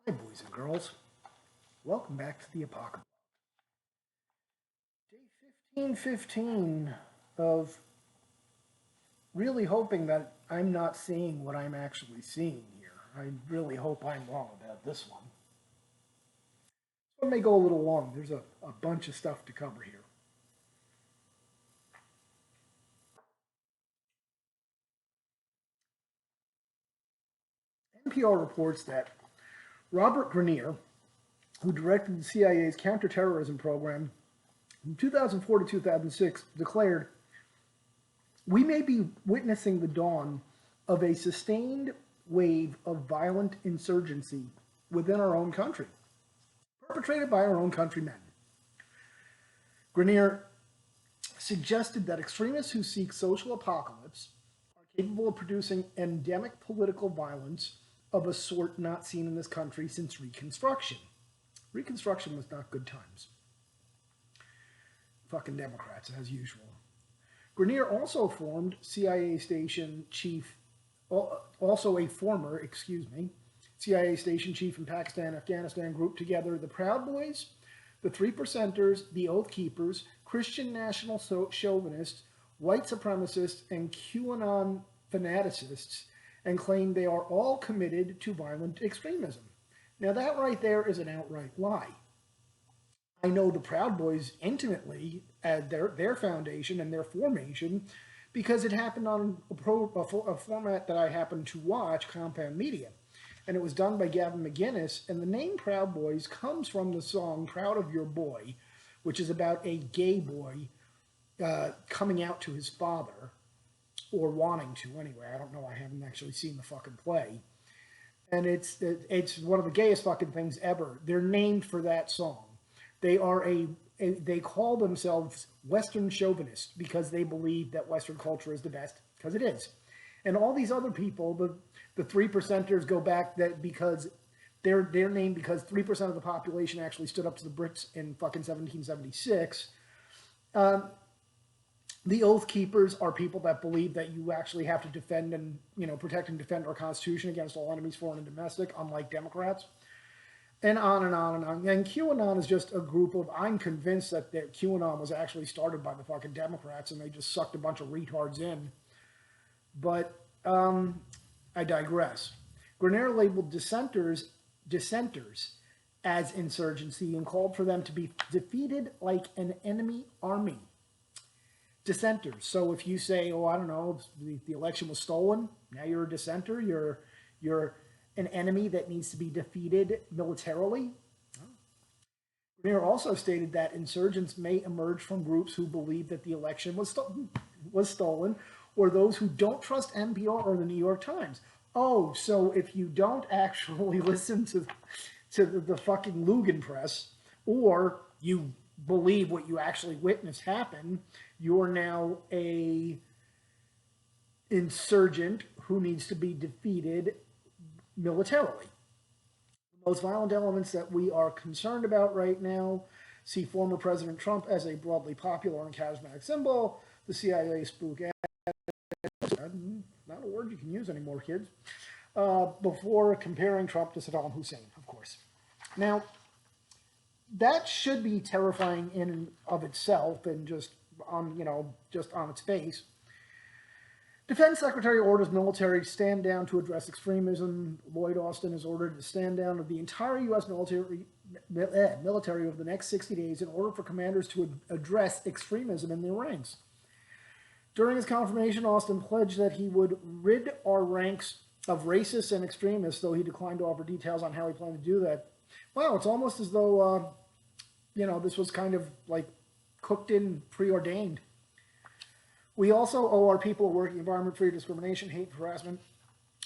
Hi, boys and girls. Welcome back to the Apocablog. Day 1515 of really hoping that I'm not seeing what I'm actually seeing here. I really hope I'm wrong about this one. So it may go a little long. There's a bunch of stuff to cover here. NPR reports that Robert Grenier, who directed the CIA's counterterrorism program from 2004 to 2006, declared, "We may be witnessing the dawn of a sustained wave of violent insurgency within our own country, perpetrated by our own countrymen." Grenier suggested that extremists who seek social apocalypse are capable of producing endemic political violence of a sort not seen in this country since Reconstruction. Reconstruction was not good times. Fucking Democrats, as usual. Grenier also formed CIA station chief, also a former, CIA station chief in Pakistan, Afghanistan, grouped together the Proud Boys, the Three Percenters, the Oath Keepers, Christian national chauvinists, white supremacists, and QAnon fanaticists, and claimed they are all committed to violent extremism. Now that right there is an outright lie. I know the Proud Boys intimately at their foundation and their formation because it happened on a format that I happened to watch, Compound Media. And it was done by Gavin McGinnis. And the name Proud Boys comes from the song Proud of Your Boy, which is about a gay boy coming out to his father, or wanting to anyway. I don't know. I haven't actually seen the fucking play. And it's one of the gayest fucking things ever. They're named for that song. They are they call themselves Western chauvinists because they believe that Western culture is the best, because it is. And all these other people, the Three Percenters, go back that because they're named because 3% of the population actually stood up to the Brits in fucking 1776. The Oath Keepers are people that believe that you actually have to defend and protect and defend our Constitution against all enemies, foreign and domestic, unlike Democrats. And on and on and on. And QAnon is just a group of, I'm convinced that QAnon was actually started by the fucking Democrats and they just sucked a bunch of retards in. But I digress. Grenier labeled dissenters as insurgency and called for them to be defeated like an enemy army. Dissenters. So if you say, oh, I don't know, the election was stolen, now you're a dissenter, you're an enemy that needs to be defeated militarily. Grenier also stated that insurgents may emerge from groups who believe that the election was stolen, or those who don't trust NPR or the New York Times. Oh, so if you don't actually listen to the fucking Lugan press, or you believe what you actually witnessed happen, you're now a insurgent who needs to be defeated militarily. The most violent elements that we are concerned about right now see former President Trump as a broadly popular and charismatic symbol, the CIA spook, not a word you can use anymore, kids, before comparing Trump to Saddam Hussein, of course. Now, that should be terrifying in and of itself and just on its face. Defense Secretary orders military stand down to address extremism. Lloyd Austin is ordered to stand down of the entire U.S. military over the next 60 days in order for commanders to address extremism in their ranks. During his confirmation, Austin pledged that he would rid our ranks of racists and extremists, though he declined to offer details on how he planned to do that. Wow, it's almost as though, this was kind of like cooked in, preordained. We also owe our people a working environment free of discrimination, hate, and harassment.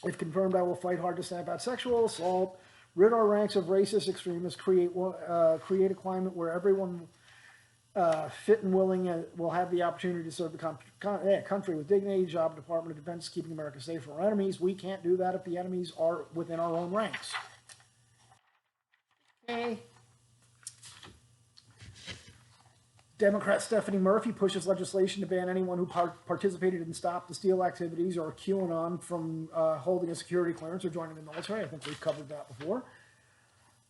If confirmed, I will fight hard to stamp out sexual assault, rid our ranks of racist extremists, create a climate where everyone fit and willing will have the opportunity to serve the country with dignity. Job Department of Defense, keeping America safe from our enemies. We can't do that if the enemies are within our own ranks. Okay. Democrat Stephanie Murphy pushes legislation to ban anyone who participated in Stop the Steal activities or QAnon from holding a security clearance or joining the military. I think we've covered that before.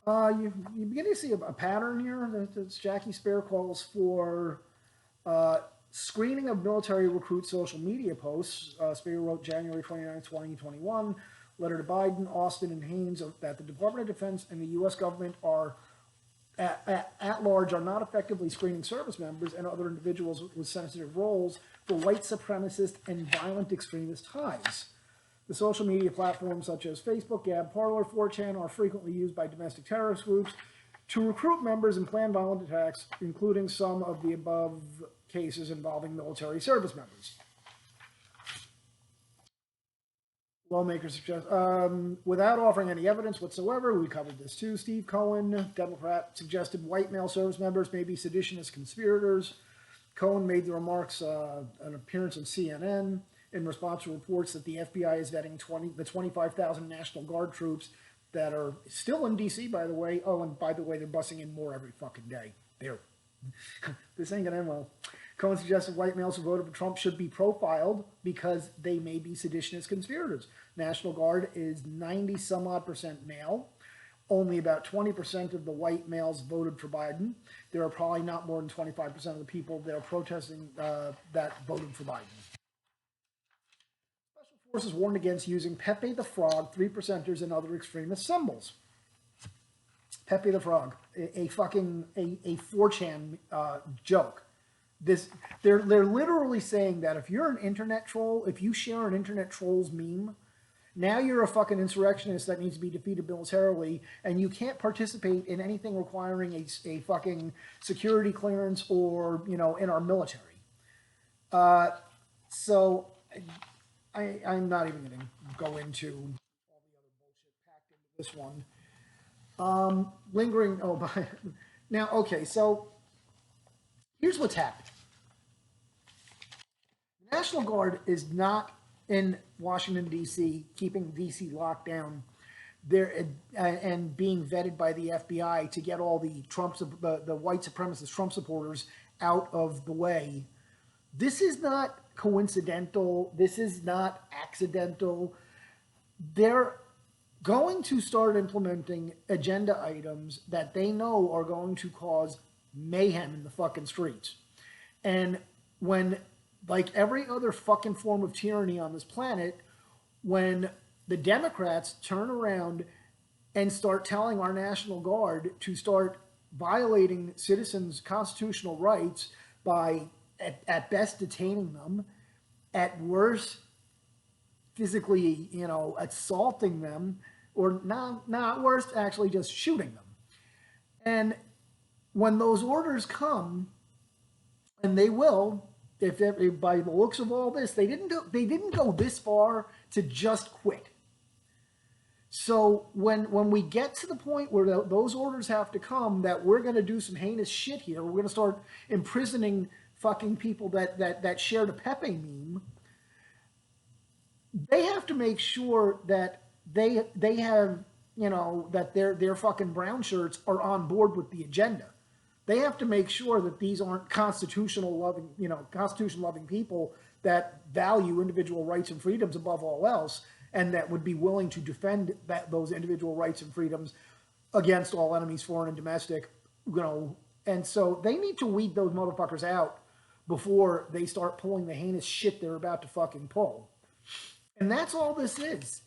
You begin to see a pattern here. Jackie Spare calls for screening of military recruit social media posts. Spare wrote January 29, 2021, letter to Biden, Austin, and Haynes that the Department of Defense and the U.S. government are at large are not effectively screening service members and other individuals with sensitive roles for white supremacist and violent extremist ties. The social media platforms such as Facebook, Gab, Parler, 4chan are frequently used by domestic terrorist groups to recruit members and plan violent attacks, including some of the above cases involving military service members. Lawmakers suggest, without offering any evidence whatsoever, we covered this too. Steve Cohen, Democrat, suggested white male service members may be seditionist conspirators. Cohen made the remarks an appearance on CNN in response to reports that the FBI is vetting the 25,000 National Guard troops that are still in D.C., by the way. Oh, and by the way, they're busing in more every fucking day. This ain't gonna end well. Cohen suggested white males who voted for Trump should be profiled because they may be seditionist conspirators. National Guard is 90 some odd percent male. Only about 20% of the white males voted for Biden. There are probably not more than 25% of the people that are protesting that voted for Biden. Special Forces warned against using Pepe the Frog, 3%ers, and other extremist symbols. Pepe the Frog, a 4chan joke. They're literally saying that if you're an internet troll, if you share an internet troll's meme, now you're a fucking insurrectionist that needs to be defeated militarily, and you can't participate in anything requiring a fucking security clearance or, you know, in our military. So I'm not even going to go into all the other bullshit packed into this one. Lingering. Oh, but now, okay. So here's what's happened. The National Guard is not in Washington, D.C., keeping D.C. locked down there and being vetted by the FBI to get all the the white supremacist Trump supporters out of the way. This is not coincidental. This is not accidental. They're going to start implementing agenda items that they know are going to cause mayhem in the fucking streets. And when, like every other fucking form of tyranny on this planet, when the Democrats turn around and start telling our National Guard to start violating citizens' constitutional rights by, at best, detaining them, at worst, physically, you know, assaulting them, or not worst, actually just shooting them. And when those orders come, and they will, if by the looks of all this, they didn't go this far to just quit. So when we get to the point where those orders have to come, that we're going to do some heinous shit here, we're going to start imprisoning fucking people that shared a Pepe meme, they have to make sure that they have, you know, that their fucking brown shirts are on board with the agenda. They have to make sure that these aren't constitution loving people that value individual rights and freedoms above all else, and that would be willing to defend those individual rights and freedoms against all enemies, foreign and domestic, you know. And so they need to weed those motherfuckers out before they start pulling the heinous shit they're about to fucking pull. And that's all this is.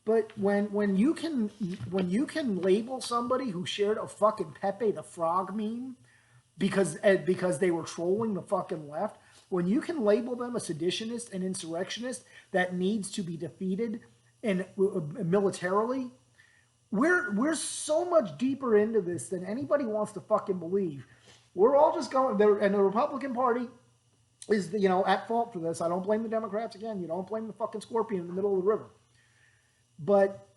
But when you can label somebody who shared a fucking Pepe the Frog meme because they were trolling the fucking left, when you can label them a seditionist and insurrectionist that needs to be defeated and militarily, we're so much deeper into this than anybody wants to fucking believe. We're all just going there, and the Republican Party is, you know, at fault for this. I don't blame the Democrats again. You don't blame the fucking scorpion in the middle of the river. But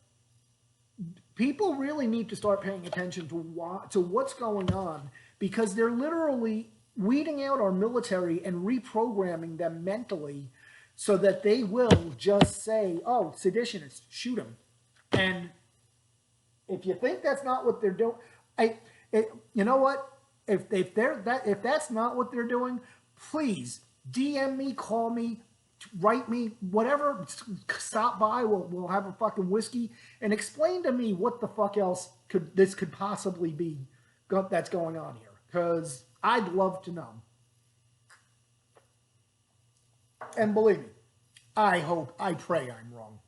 people really need to start paying attention to what's going on, because they're literally weeding out our military and reprogramming them mentally so that they will just say, oh, seditionists, shoot them. And if you think that's not what they're doing, you know what? If that's not what they're doing, please DM me, call me, write me, whatever, stop by, we'll have a fucking whiskey, and explain to me what the fuck else could possibly be that's going on here. Because I'd love to know. And believe me, I pray I'm wrong.